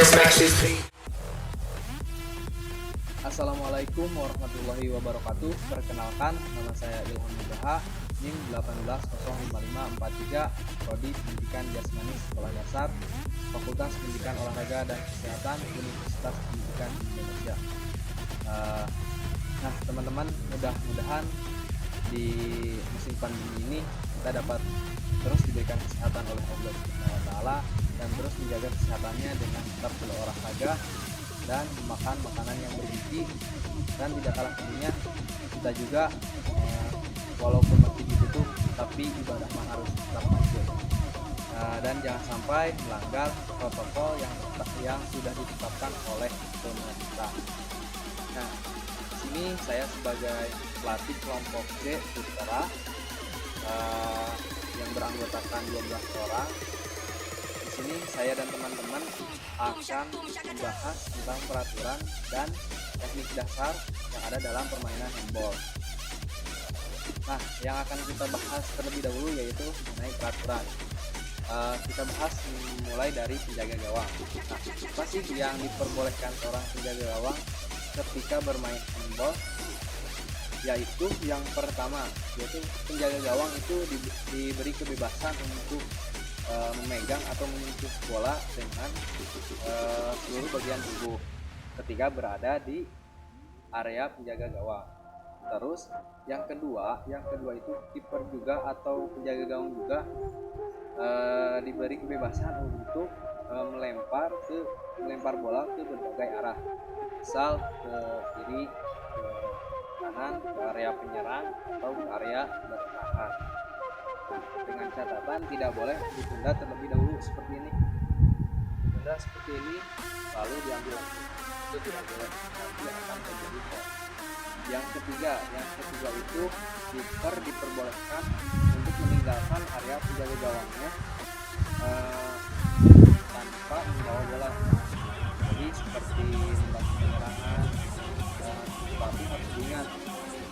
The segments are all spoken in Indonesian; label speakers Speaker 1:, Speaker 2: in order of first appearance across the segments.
Speaker 1: smash his feet.
Speaker 2: Assalamualaikum warahmatullahi wabarakatuh. Perkenalkan, nama saya Ilham Nugraha, NIM 1805543, Prodi Pendidikan Jasmani Sekolah Dasar, Fakultas Pendidikan Olahraga dan Kesehatan, Universitas Pendidikan Indonesia. Nah, teman-teman, mudah-mudahan di musim pandemi ini kita dapat terus diberikan kesehatan oleh Allah Subhanahu wa Ta'ala dan terus menjaga kesehatannya dengan tetap berolahraga dan makan makanan yang bergizi, dan tidak kalah pentingnya kita juga walaupun masih ditutup tapi ibadah mah harus tetap lanjut, dan jangan sampai melanggar protokol yang sudah ditetapkan oleh pemerintah. Nah, di sini saya sebagai pelatih kelompok G Putra yang beranggotakan 12 orang. Di sini saya dan teman-teman akan membahas tentang peraturan dan teknik dasar yang ada dalam permainan handball. Nah, yang akan kita bahas terlebih dahulu yaitu mengenai peraturan. Kita bahas mulai dari penjaga gawang. Nah, apa sih yang diperbolehkan seorang penjaga gawang ketika bermain handball? Yaitu yang pertama, yaitu penjaga gawang itu diberi kebebasan untuk memegang atau menyentuh bola dengan seluruh bagian tubuh ketika berada di area penjaga gawang. Terus yang kedua itu kiper juga atau penjaga gawang juga diberi kebebasan untuk melempar bola ke berbagai arah, misal ke kiri, ke kanan, ke area penyerang atau ke area bertahan. Nah, dengan catatan tidak boleh ditunda terlebih dahulu seperti ini. Ditunda seperti ini lalu diambil lagi, itu tidak boleh, nanti akan terjadi foul. Yang ketiga itu kiper diperbolehkan untuk meninggalkan area penjaga gawangnya tanpa membawa bola. Jadi seperti membantu penyerangan, tapi harus diingat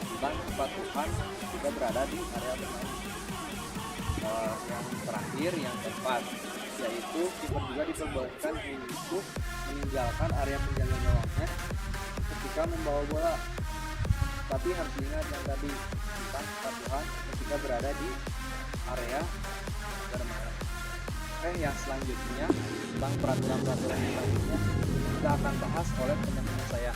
Speaker 2: tentang kepatuhan jika berada di area bermain. Yang terakhir, yang keempat, yaitu kiper juga diperbolehkan untuk meninggalkan area penjaga gawangnya ketika membawa bola, tapi harus diingat yang tadi tentang kepatuhan ketika berada di area bermain. Oke, yang selanjutnya tentang peraturan-peraturan yang selanjutnya kita akan bahas oleh teman-teman saya.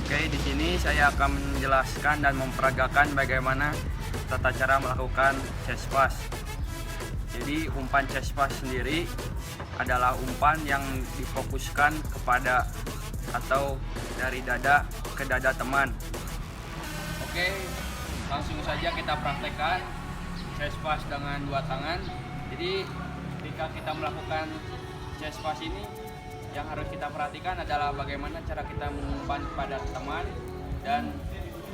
Speaker 1: Oke, di sini saya akan menjelaskan dan memperagakan bagaimana tata cara melakukan chest pass. Jadi umpan chest pass sendiri adalah umpan yang difokuskan kepada atau dari dada ke dada teman. Oke, langsung saja kita praktekkan chest pass dengan dua tangan. Jadi ketika kita melakukan chest pass ini, yang harus kita perhatikan adalah bagaimana cara kita mengumpan pada teman dan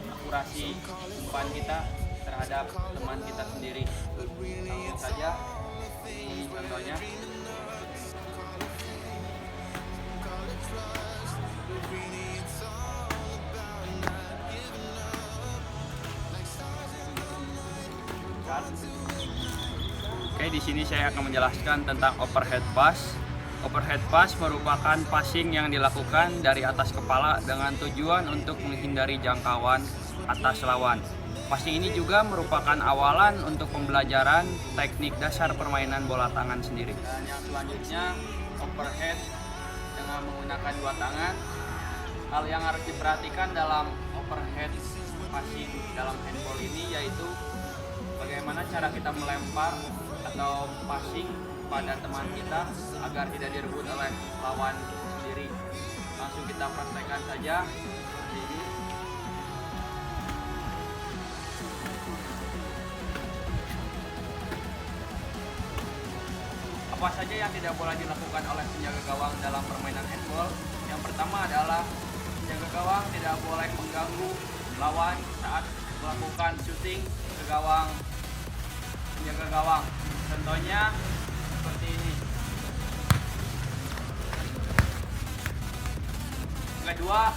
Speaker 1: akurasi umpan kita terhadap teman kita sendiri. Langsung saja, ini contohnya. Oke, di sini saya akan menjelaskan tentang overhead pass. Overhead pass merupakan passing yang dilakukan dari atas kepala dengan tujuan untuk menghindari jangkauan atas lawan. Passing ini juga merupakan awalan untuk pembelajaran teknik dasar permainan bola tangan sendiri. Dan yang selanjutnya, overhead dengan menggunakan dua tangan. Hal yang harus diperhatikan dalam overhead passing dalam handball ini yaitu bagaimana cara kita melempar atau passing pada teman kita agar tidak direbut oleh lawan sendiri. Langsung kita praktekkan saja seperti ini. Apa saja yang tidak boleh dilakukan oleh penjaga gawang dalam permainan handball? Yang pertama adalah penjaga gawang tidak boleh mengganggu lawan saat melakukan shooting ke gawang penjaga gawang. Contohnya seperti ini. Kedua,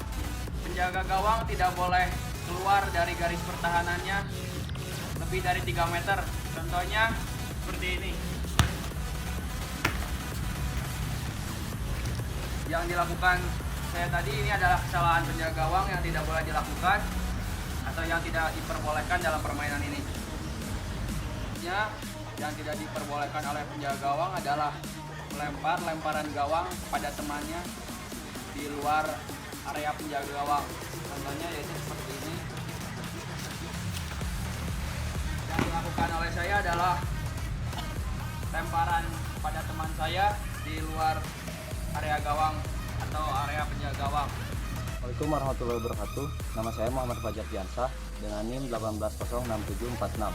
Speaker 1: penjaga gawang tidak boleh keluar dari garis pertahanannya lebih dari 3 meter. Contohnya seperti ini. Yang dilakukan saya tadi ini adalah kesalahan penjaga gawang yang tidak boleh dilakukan atau yang tidak diperbolehkan dalam permainan ini. Yang tidak diperbolehkan oleh penjaga gawang adalah lemparan gawang pada temannya di luar area penjaga gawang. Contohnya yaitu seperti ini. Yang dilakukan oleh saya adalah lemparan pada teman saya di luar area gawang atau area penjaga gawang.
Speaker 3: Assalamualaikum warahmatullahi wabarakatuh. Nama saya Muhammad Fajar Fiansah dengan NIM 1806746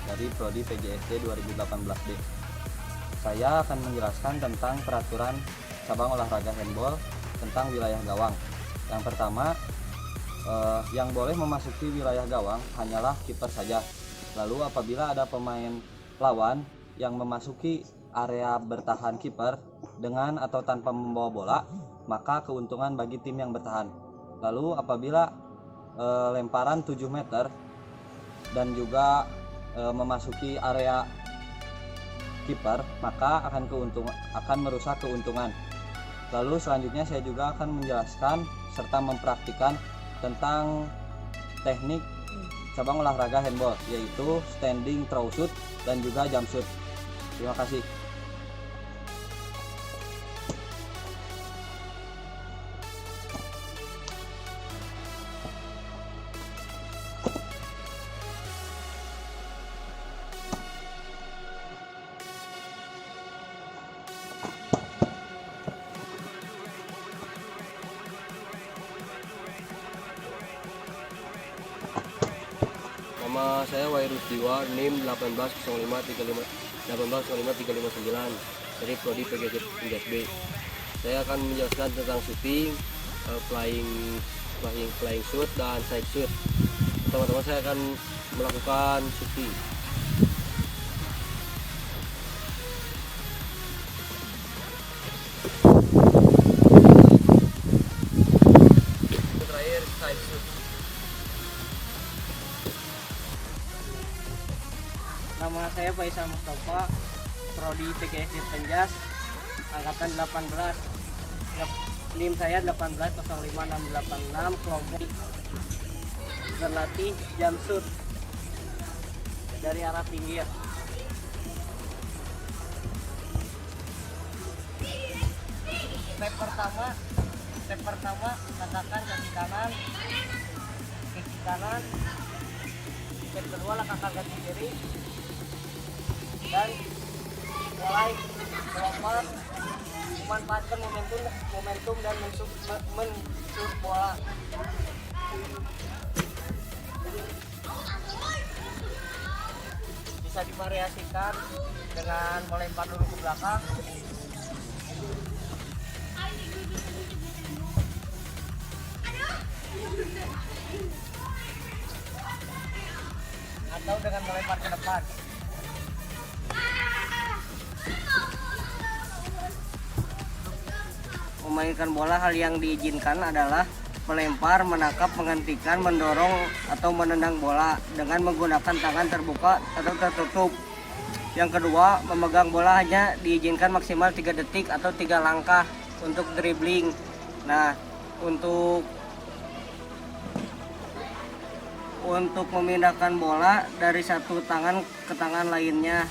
Speaker 3: dari Prodi PJSD 2018D. Saya akan menjelaskan tentang peraturan cabang olahraga handball tentang wilayah gawang. Yang pertama, yang boleh memasuki wilayah gawang hanyalah kiper saja. Lalu apabila ada pemain lawan yang memasuki area bertahan kiper dengan atau tanpa membawa bola, maka keuntungan bagi tim yang bertahan. Lalu apabila lemparan 7 meter dan juga memasuki area kiper, maka akan merusak keuntungan. Lalu selanjutnya saya juga akan menjelaskan serta mempraktikkan tentang teknik cabang olahraga handball, yaitu standing throw shoot dan juga jump shoot. Terima kasih.
Speaker 4: Nama saya Wairus Diwa, NIM 1805359 dari Prodi PJSD. Saya akan menjelaskan tentang shooting, flying shoot dan side shoot. Teman-teman, saya akan melakukan shooting. Terakhir side shoot.
Speaker 5: Nama saya Faisal Mustafa, Prodi PGSD Penjas, angkatan 18. NIM saya 1805686, kelompok berlatih jump shoot dari arah pinggir. Step pertama langkahkan kaki kanan, step kedua langkahkan kaki kiri, dan mulai melompat, memanfaatkan momentum dan mensut bola. Bisa divariasikan dengan melempar dulu ke belakang, atau dengan melempar ke depan. Memainkan bola, hal yang diizinkan adalah melempar, menangkap, menghentikan, mendorong, atau menendang bola dengan menggunakan tangan terbuka atau tertutup. Yang kedua, memegang bola hanya diizinkan maksimal 3 detik atau 3 langkah untuk dribbling. Nah, untuk memindahkan bola dari satu tangan ke tangan lainnya,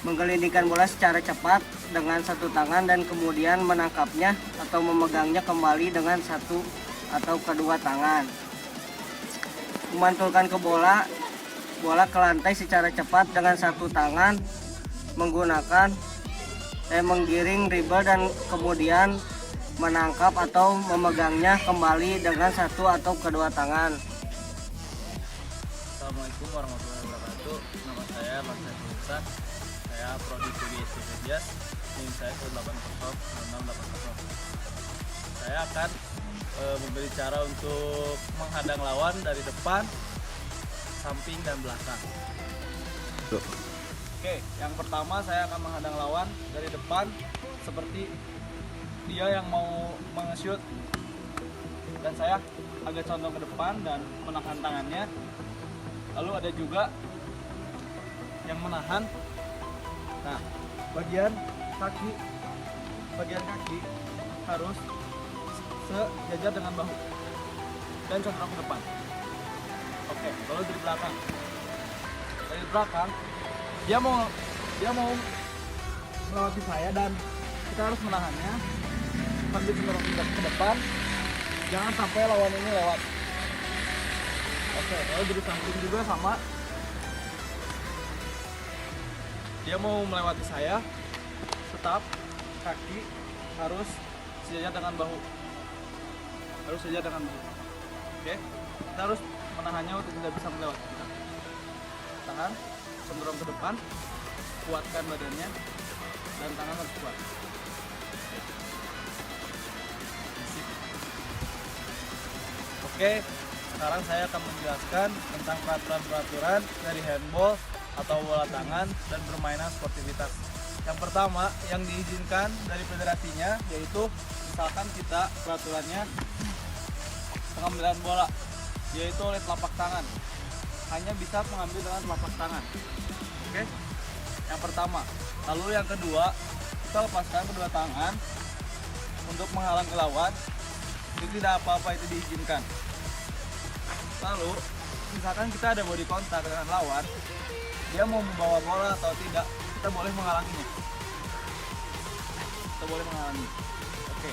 Speaker 5: menggelindingkan bola secara cepat dengan satu tangan dan kemudian menangkapnya atau memegangnya kembali dengan satu atau kedua tangan. Memantulkan ke bola ke lantai secara cepat dengan satu tangan menggunakan menggiring dribble dan kemudian menangkap atau memegangnya kembali dengan satu atau kedua tangan.
Speaker 6: Assalamualaikum warahmatullahi wabarakatuh. Nama saya Marcel Sultan. Saya prodi PGSD Tenjas. NIM saya 80680. Saya akan memberi cara untuk menghadang lawan dari depan, samping, dan belakang. Oke, yang pertama saya akan menghadang lawan dari depan seperti dia yang mau nge-shoot, dan saya agak condong ke depan dan menahan tangannya. Lalu ada juga yang menahan. Nah, bagian kaki harus sejajar dengan bahu dan condong ke depan. Oke, lalu dari belakang. Dari belakang dia mau melewati saya dan kita harus menahannya sambil mendorong ke depan. Jangan sampai lawan ini lewat. Oke, lalu dari samping juga sama. Dia mau melewati saya, tetap kaki harus sejajar dengan bahu. Oke, kita harus menahannya untuk tidak bisa melewati kita. Tahan, mendorong ke depan, kuatkan badannya, dan tangan harus kuat. Oke, sekarang saya akan menjelaskan tentang peraturan-peraturan dari handball atau bola tangan dan permainan sportivitas. Yang pertama yang diizinkan dari federasinya yaitu misalkan kita peraturannya pengambilan bola yaitu oleh telapak tangan, hanya bisa mengambil dengan telapak tangan. Oke, yang pertama. Lalu yang kedua, kita lepaskan kedua tangan untuk menghalang ke lawan. Itu tidak apa-apa, itu diizinkan. Lalu misalkan kita ada body contact dengan lawan, dia mau membawa bola atau tidak, kita boleh menghalanginya. Oke.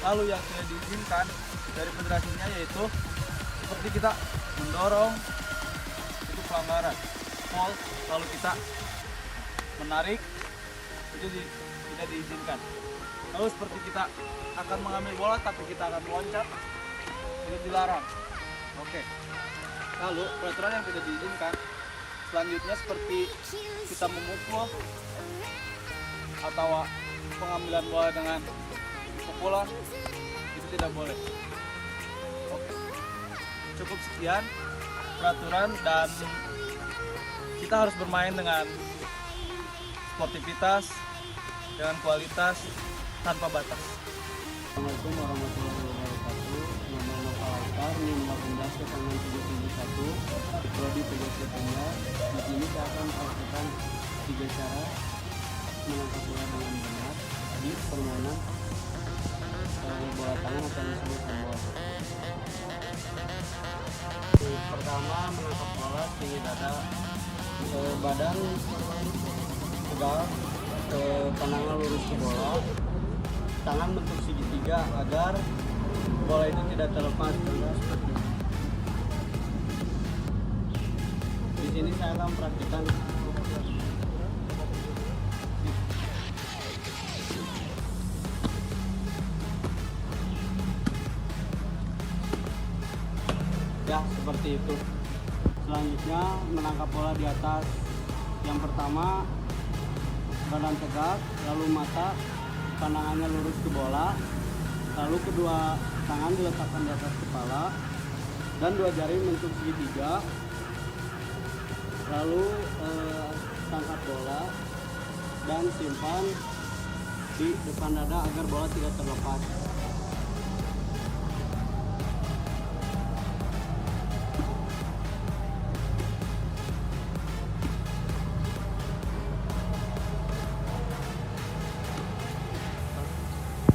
Speaker 6: Lalu yang tidak diizinkan dari federasinya yaitu seperti kita mendorong, itu pelanggaran. Foul, lalu kita menarik, itu tidak diizinkan. Lalu seperti kita akan mengambil bola tapi kita akan meloncat, itu dilarang. Oke. Lalu peraturan yang tidak diizinkan selanjutnya seperti kita memukul atau pengambilan bola dengan pukulan, itu tidak boleh. Oke. Cukup sekian peraturan, dan kita harus bermain dengan sportivitas, dengan kualitas, tanpa batas.
Speaker 3: Assalamualaikum warahmatullahi wabarakatuh. Nama Nova Altar, NIM 18771, prodi PGSD Tenjas. Di sini saya akan melakukan 3 cara menangkap bola dengan benar di permainan bola tangan atau disebut handball. Pertama, menangkap bola tinggi dada, badan tegak, pandangan lurus ke bola,
Speaker 5: tangan bentuk segitiga agar bola itu tidak terlepas. Seperti ini. Di sini saya akan praktikkan. Ya, seperti itu. Selanjutnya menangkap bola di atas. Yang pertama badan tegak, lalu mata pandangannya lurus ke bola, lalu kedua tangan diletakkan di atas kepala dan dua jari bentuk segitiga, lalu tangkap bola dan simpan di depan dada agar bola tidak terlepas.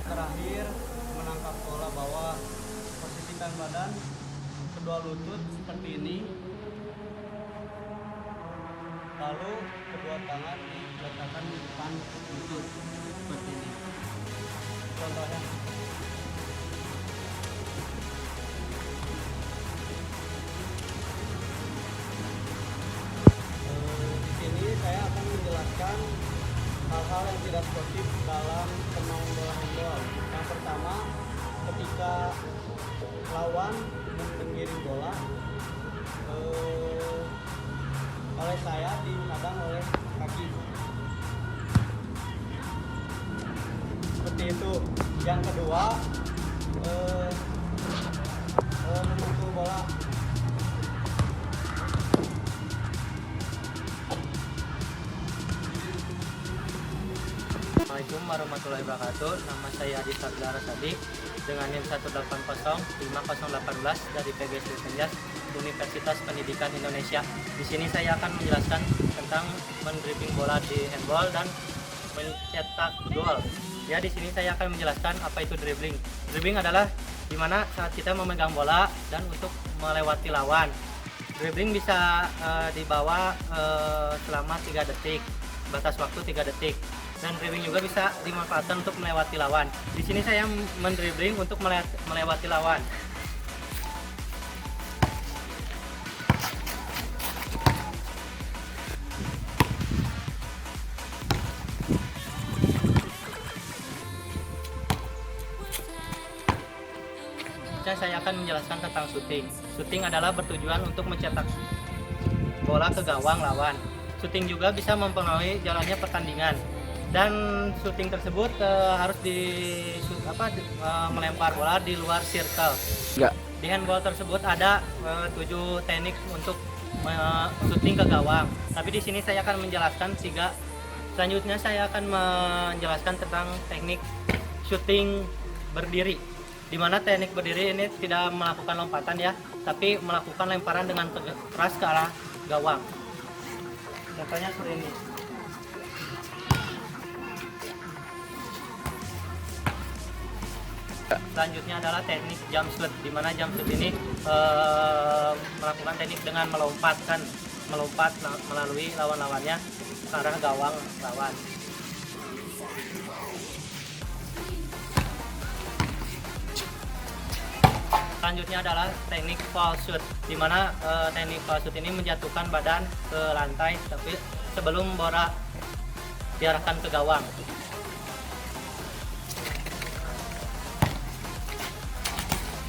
Speaker 5: Terakhir menangkap bola bawah, posisikan badan kedua lutut seperti ini, lalu kedua tangan diletakkan di depan lutut seperti ini. Contohnya di sini saya akan menjelaskan hal-hal yang tidak sportif dalam bermain bola handball. Yang pertama, ketika lawan menggiring bola, oleh saya dihadang oleh kaki. Seperti itu. Yang kedua, memukul bola.
Speaker 7: Assalamualaikum warahmatullahi wabarakatuh. Nama saya Adi Sabdara Sadi dengan NIM 1805018 dari PGSD Tenjas Universitas Pendidikan Indonesia. Di sini saya akan menjelaskan tentang mendribbling bola di handball dan mencetak gol. Ya, di sini saya akan menjelaskan apa itu dribbling. Dribbling adalah dimana saat kita memegang bola dan untuk melewati lawan. Dribbling bisa dibawa selama 3 detik, batas waktu 3 detik. Dan dribbling juga bisa dimanfaatkan untuk melewati lawan. Di sini saya mendribbling untuk melewati lawan. Saya akan menjelaskan tentang shooting. Shooting adalah bertujuan untuk mencetak bola ke gawang lawan. Shooting juga bisa mempengaruhi jalannya pertandingan. Dan shooting tersebut harus melempar bola di luar circle.
Speaker 2: Enggak.
Speaker 7: Di handball tersebut ada 7 teknik untuk shooting ke gawang. Tapi di sini saya akan menjelaskan 3. Selanjutnya saya akan menjelaskan tentang teknik shooting berdiri. Di mana teknik berdiri ini tidak melakukan lompatan ya, tapi melakukan lemparan dengan keras ke arah gawang. Contohnya seperti ini. Selanjutnya adalah teknik jump shoot, di mana jump shoot ini melakukan teknik dengan melompat melalui lawan-lawannya ke arah gawang lawan. Selanjutnya adalah teknik fall shoot, di mana teknik fall shoot ini menjatuhkan badan ke lantai tapi sebelum bola diarahkan ke gawang.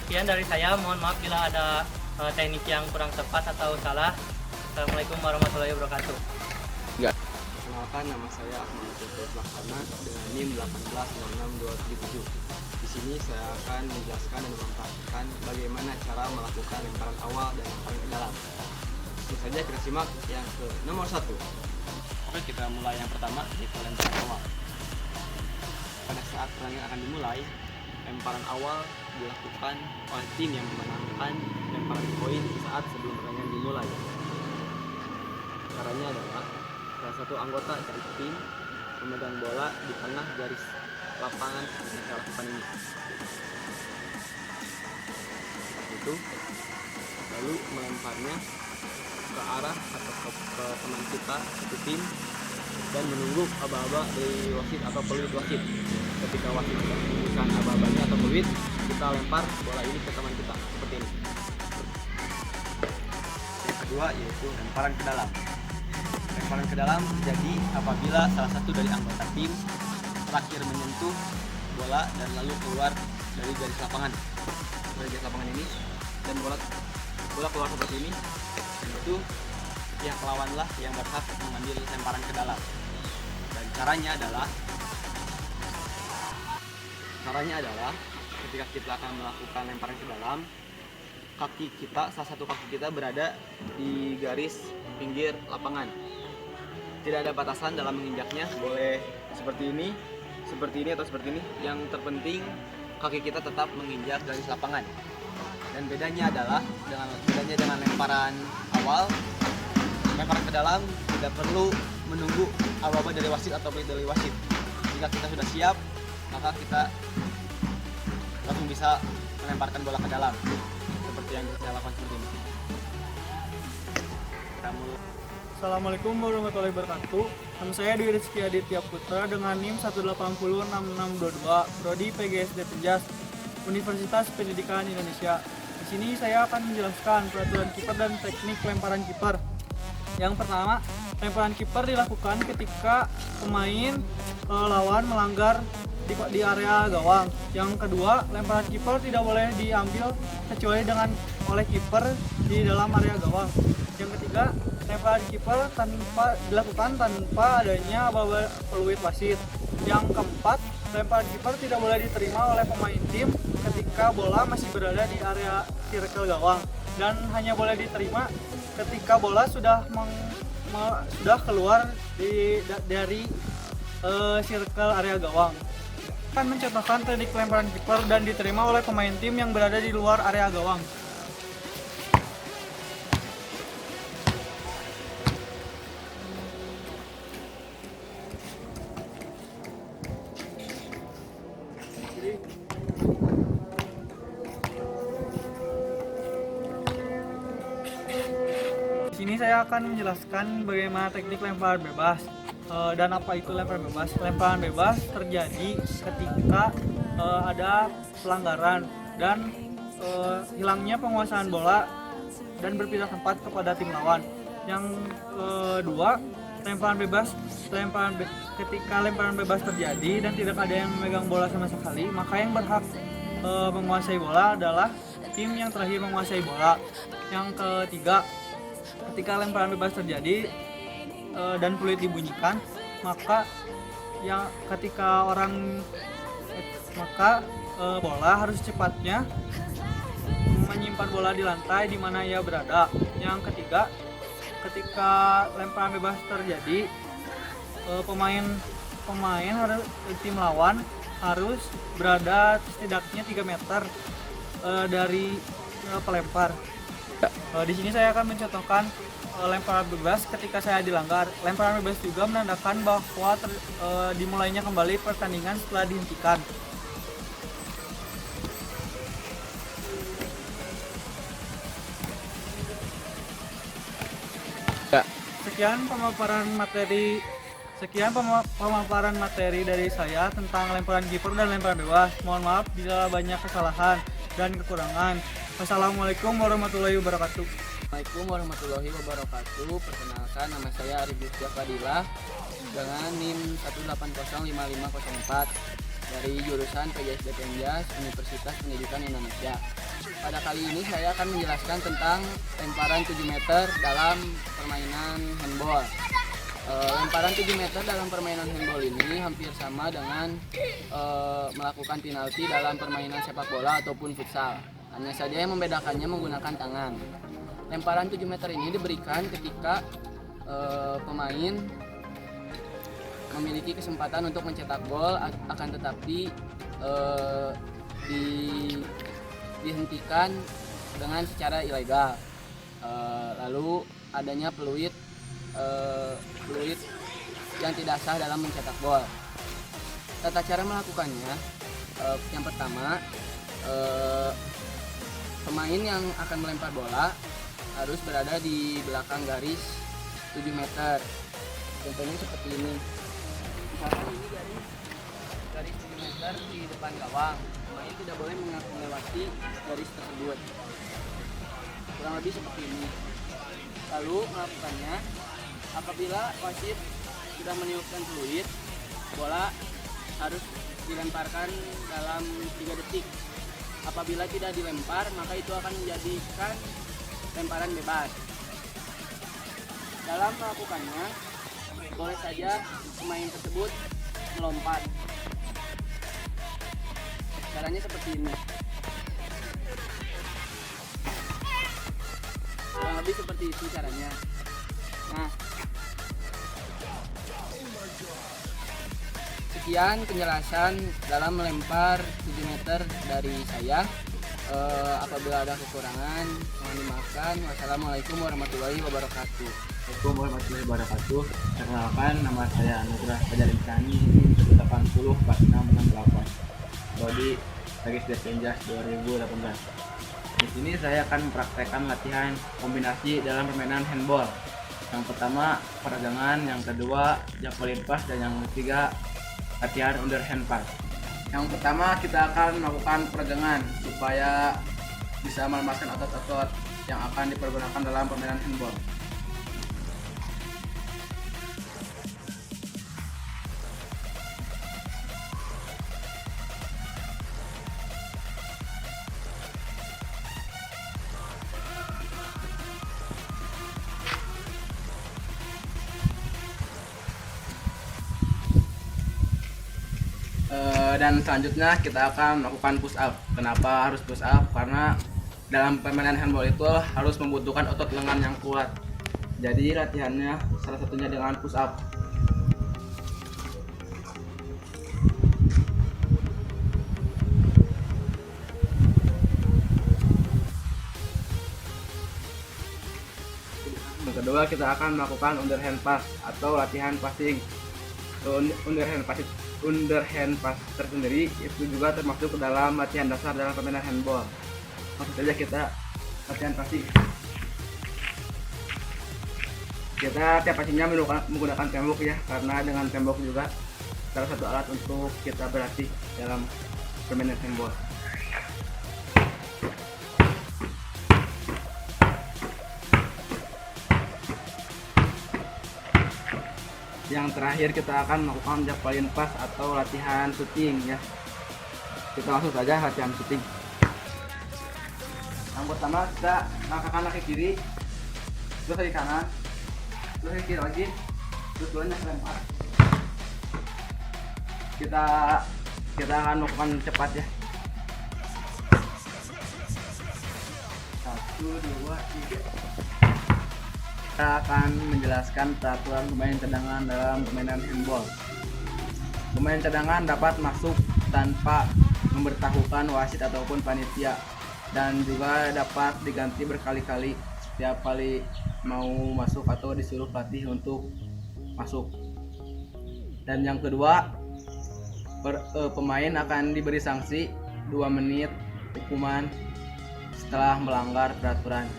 Speaker 7: Sekian dari saya, mohon maaf bila ada teknik yang kurang tepat atau salah. Assalamualaikum warahmatullahi wabarakatuh.
Speaker 2: Kenalkan, nama saya Ahmad Tutur Laksana dengan NIM 1806277. Di sini saya akan menjelaskan dan mempraktikkan bagaimana cara melakukan lemparan awal dan lemparan ke dalam. Langsung saja kita simak yang ke nomor 1.
Speaker 8: Oke, kita mulai yang pertama, yaitu lemparan awal. Pada saat pertandingan akan dimulai, lemparan awal dilakukan oleh tim yang memenangkan lemparan poin saat sebelum pertandingan dimulai. Caranya adalah salah satu anggota dari tim memegang bola di tengah garis lapangan yang saya lakukan ini. Itu lalu melemparnya ke arah atau ke teman kita satu tim dan menunggu aba-aba dari wasit atau peluit wasit. ketika wasit sudah menunjukkan aba-abanya atau peluit, kita lempar bola ini ke teman kita seperti ini.
Speaker 1: Yang kedua yaitu lemparan ke dalam. Lemparan ke dalam terjadi apabila salah satu dari anggota tim terakhir menyentuh bola dan lalu keluar dari garis lapangan. Dari garis lapangan ini dan bola keluar seperti ini. Dan itu pihak lawanlah yang berhak mengambil lemparan ke dalam. Dan caranya adalah ketika kita akan melakukan lemparan ke dalam, salah satu kaki kita berada di garis pinggir lapangan. Tidak ada batasan dalam menginjaknya, boleh seperti ini atau seperti ini. Yang terpenting kaki kita tetap menginjak garis lapangan. Dan bedanya dengan lemparan awal, lemparan ke dalam tidak perlu menunggu aba-aba dari wasit atau peluit dari wasit. Jika kita sudah siap, maka kita langsung bisa melemparkan bola ke dalam seperti yang saya lakukan seperti ini.
Speaker 6: Assalamualaikum warahmatullahi wabarakatuh. Nama saya Dwi Rizky Aditya Putra dengan NIM 1806622, Prodi PGSD Penjas, Universitas Pendidikan Indonesia. Di sini saya akan menjelaskan peraturan kiper dan teknik lemparan kiper. Yang pertama, lemparan kiper dilakukan ketika pemain lawan melanggar di area gawang. Yang kedua, lemparan kiper tidak boleh diambil kecuali oleh kiper di dalam area gawang. Yang ketiga, lemparan kiper dilakukan tanpa adanya aba-aba peluit wasit. Yang keempat, lemparan kiper tidak boleh diterima oleh pemain tim ketika bola masih berada di area circle gawang, dan hanya boleh diterima ketika bola sudah keluar dari circle area gawang. Akan mencontohkan teknik lemparan kiper dan diterima oleh pemain tim yang berada di luar area gawang. Di sini saya akan menjelaskan bagaimana teknik lemparan bebas. Dan apa itu lemparan bebas? Lemparan bebas terjadi ketika ada pelanggaran dan hilangnya penguasaan bola dan berpindah tempat kepada tim lawan. Yang kedua, ketika lemparan bebas terjadi dan tidak ada yang memegang bola sama sekali, maka yang berhak menguasai bola adalah tim yang terakhir menguasai bola. Yang ketiga, ketika lemparan bebas terjadi dan peluit dibunyikan, maka bola harus cepatnya menyimpan bola di lantai di mana ia berada. Yang ketiga, ketika lemparan bebas terjadi, pemain tim lawan harus berada setidaknya 3 meter dari pelempar. Di sini saya akan mencontohkan lemparan bebas ketika saya dilanggar. Lemparan bebas juga menandakan bahwa dimulainya kembali pertandingan setelah dihentikan. Sekian pemaparan materi dari saya tentang lemparan kiper dan lemparan bebas. Mohon maaf bila banyak kesalahan dan kekurangan. Wassalamualaikum warahmatullahi wabarakatuh.
Speaker 2: Assalamualaikum warahmatullahi wabarakatuh. Perkenalkan, nama saya Arif Fadilah dengan NIM 1805504 dari jurusan PGSD Penjas, Universitas Pendidikan Indonesia. Pada kali ini saya akan menjelaskan tentang lemparan 7 meter dalam permainan handball. Lemparan 7 meter dalam permainan handball ini hampir sama dengan melakukan penalti dalam permainan sepak bola ataupun futsal. Hanya saja yang membedakannya menggunakan tangan. Lemparan 7 meter ini diberikan ketika pemain memiliki kesempatan untuk mencetak gol, akan tetapi dihentikan dengan secara ilegal. Lalu adanya peluit yang tidak sah dalam mencetak gol. Tata cara melakukannya, yang pertama, pemain yang akan melempar bola harus berada di belakang garis 7 meter. Contohnya seperti ini. Misalkan ini
Speaker 5: garis 7 meter di depan gawang. Pemain tidak boleh melewati garis tersebut. Kurang lebih seperti ini. Lalu melakukannya, apabila wasit sudah meniupkan fluid, bola harus dilemparkan dalam 3 detik. Apabila tidak dilempar, maka itu akan menjadikan lemparan bebas. Dalam melakukannya, boleh saja pemain tersebut melompat. Caranya seperti ini. Kurang lebih seperti itu caranya. Nah, sekian penjelasan dalam melempar 7 meter dari saya. Apabila ada kekurangan, mohon dimaafkan. Wassalamualaikum warahmatullahi wabarakatuh.
Speaker 2: Assalamualaikum warahmatullahi wabarakatuh. Perkenalkan, nama saya Anugrah Fajar Insani, 804668. Prodi Teknik Despenjas 2018. Di sini saya akan mempraktekkan latihan kombinasi dalam permainan handball. Yang pertama peregangan, yang kedua javelin pass, dan yang ketiga latihan underhand pass. Yang pertama kita akan melakukan peregangan supaya bisa melemaskan otot-otot yang akan dipergunakan dalam permainan handball. Dan selanjutnya kita akan melakukan push up. Kenapa harus push up? Karena dalam permainan handball itu harus membutuhkan otot lengan yang kuat. Jadi latihannya salah satunya dengan push up. Yang kedua kita akan melakukan underhand pass atau latihan passing. Underhand pass tersendiri itu juga termasuk ke dalam latihan dasar dalam permainan handball. Maksud saja kita latihan passing. Kita tiap passingnya menggunakan tembok ya, karena dengan tembok juga salah satu alat untuk kita berlatih dalam permainan handball. Yang terakhir kita akan melakukan javelin pass atau latihan shooting ya. Kita langsung saja latihan shooting. Yang pertama kita langkahkan kaki kiri, terus kaki kanan, terus kaki kiri lagi, terus bolanya lempar. Kita akan melakukan cepat ya. 1, 2, 3. Kita akan menjelaskan peraturan pemain cadangan dalam permainan handball. Pemain cadangan dapat masuk tanpa memberitahukan wasit ataupun panitia, dan juga dapat diganti berkali-kali setiap kali mau masuk atau disuruh pelatih untuk masuk. Dan yang kedua, pemain akan diberi sanksi 2 menit hukuman setelah melanggar peraturan.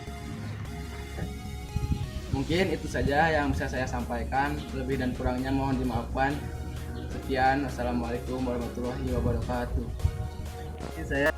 Speaker 2: Mungkin itu saja yang bisa saya sampaikan. Lebih dan kurangnya mohon dimaafkan. Sekian, assalamualaikum warahmatullahi wabarakatuh. Saya